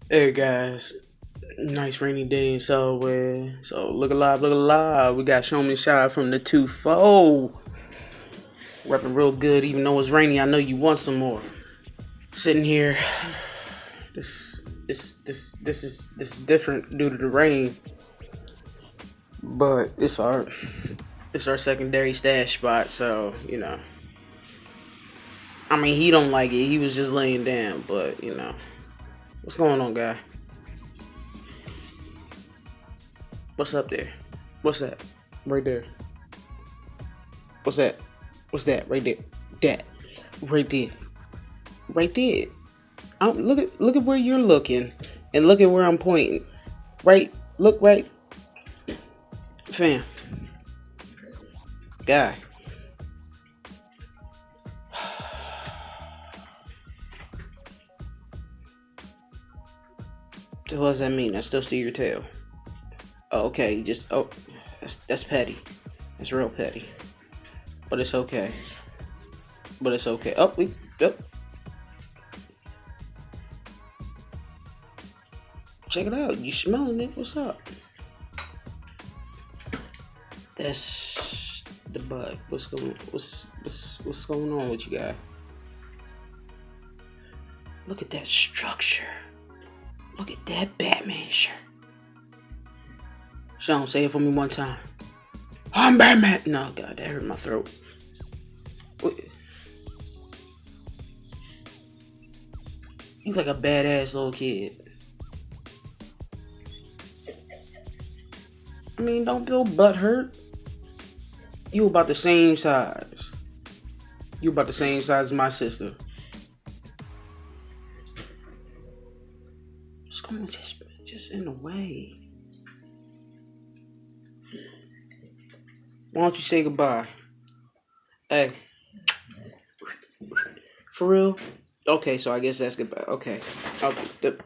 Hey guys, nice rainy day in Subway. So look alive, look alive. We got Shom and Shy from the 2-4. Repping real good, even though it's rainy. I know you want some more. Sitting here, this is different due to the rain, but it's our secondary stash spot. So I mean he don't like it. He was just laying down, but what's going on, guy? What's up there? What's that? Right there. What's that? What's that? Right there. That. Right there. Right there. Look at where you're looking, and look at where I'm pointing. Right. Look right, fam. Guy. So what does that mean? I still see your tail. Oh, okay. That's petty. That's real petty. But it's okay. But it's okay. Oh, we. Oh, check it out. You smelling it? What's up? That's the bug. What's going on with you guys? Look at that structure. Look at that Batman shirt. Sean, say it for me one time. I'm Batman. No, God, that hurt my throat. You like a badass little kid. I mean, don't feel butthurt. You about the same size. You about the same size as my sister. Just come just in the way. Why don't you say goodbye? Hey, for real? Okay, so I guess that's goodbye. Okay. Okay.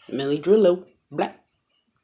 Millie Drillo. Black.